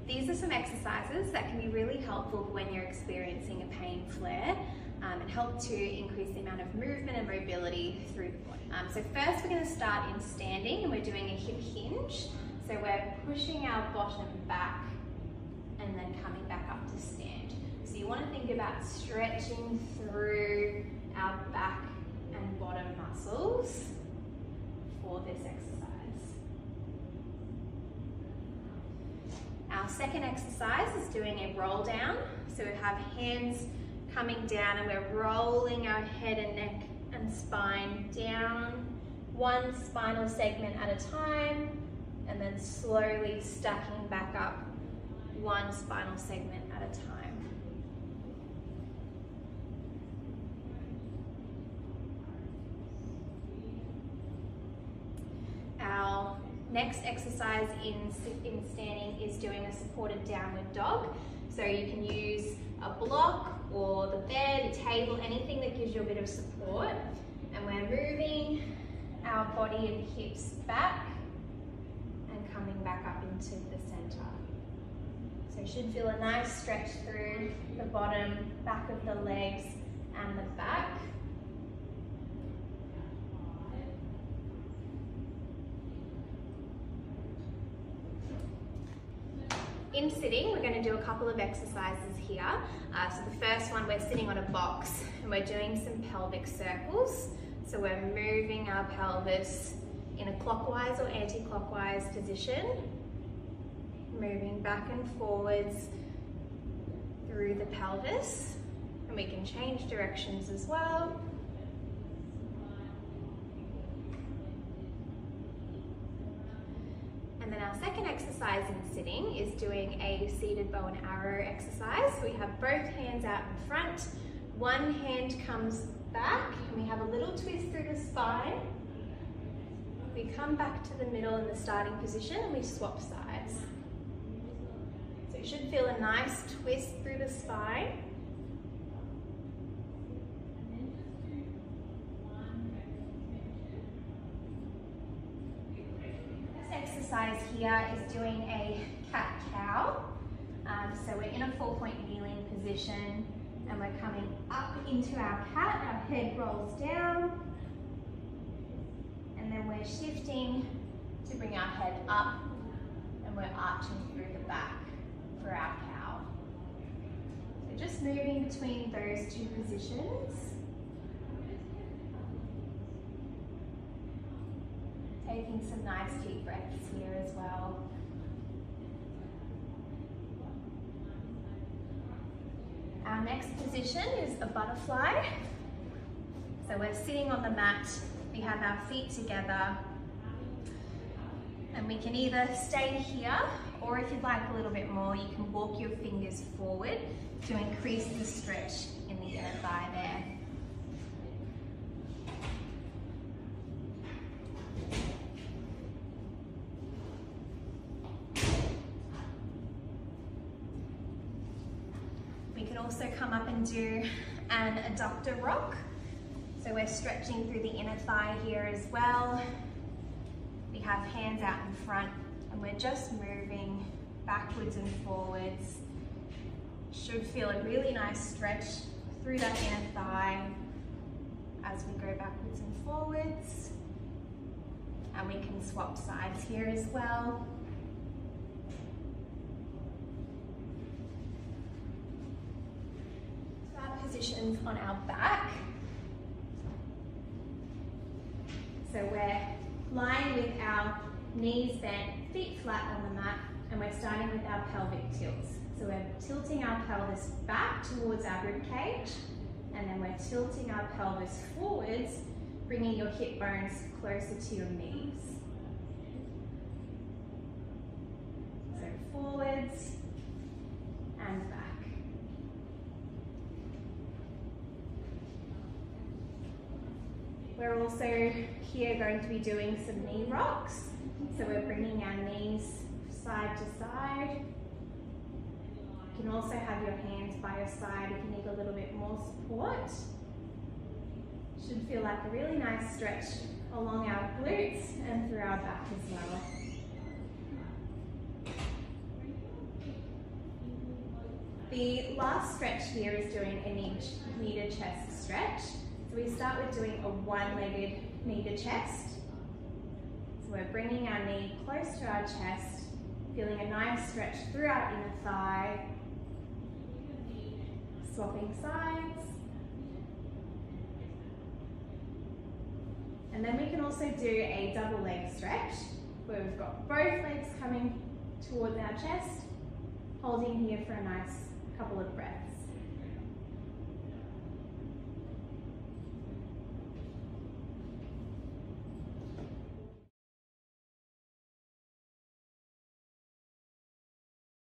These are some exercises that can be really helpful when you're experiencing a pain flare and help to increase the amount of movement and mobility through the body. So first we're going to start in standing, and we're doing a hip hinge. So we're pushing our bottom back and then coming back up to stand. So you want to think about stretching through our back and bottom muscles for this exercise. Our second exercise is doing a roll down. So we have hands coming down and we're rolling our head and neck and spine down, one spinal segment at a time, and then slowly stacking back up one spinal segment at a time. Our next exercise in standing is doing a supported downward dog. So you can use a block or the bed, a table, anything that gives you a bit of support. And we're moving our body and hips back and coming back up into the center. So you should feel a nice stretch through the bottom, back of the legs and the back. In sitting, we're going to do a couple of exercises here. So the first one, we're sitting on a box and we're doing some pelvic circles. So we're moving our pelvis in a clockwise or anti-clockwise position, moving back and forwards through the pelvis, and we can change directions as well. And then our second exercise in sitting is doing a seated bow and arrow exercise. So we have both hands out in front, one hand comes back, and we have a little twist through the spine. We come back to the middle in the starting position and we swap sides. So you should feel a nice twist through the spine. Exercise here is doing a cat-cow. So we're in a 4-point kneeling position and we're coming up into our cat. Our head rolls down and then we're shifting to bring our head up and we're arching through the back for our cow. So just moving between those two positions. Taking some nice deep breaths here as well. Our next position is a butterfly. So we're sitting on the mat, we have our feet together, and we can either stay here, or if you'd like a little bit more, you can walk your fingers forward to increase the stretch in the inner thigh there. Also come up and do an adductor rock. So we're stretching through the inner thigh here as well. We have hands out in front and we're just moving backwards and forwards. Should feel a really nice stretch through that inner thigh as we go backwards and forwards. And we can swap sides here as well. Positions on our back. So we're lying with our knees bent, feet flat on the mat, and we're starting with our pelvic tilts. So we're tilting our pelvis back towards our rib cage, and then we're tilting our pelvis forwards, bringing your hip bones closer to your knees. So forwards and back. We're also here going to be doing some knee rocks. So we're bringing our knees side to side. You can also have your hands by your side if you need a little bit more support. Should feel like a really nice stretch along our glutes and through our back as well. The last stretch here is doing a knee to chest stretch. So we start with doing a one-legged knee to chest. So we're bringing our knee close to our chest, feeling a nice stretch through our inner thigh. Swapping sides. And then we can also do a double leg stretch where we've got both legs coming towards our chest, holding here for a nice couple of breaths.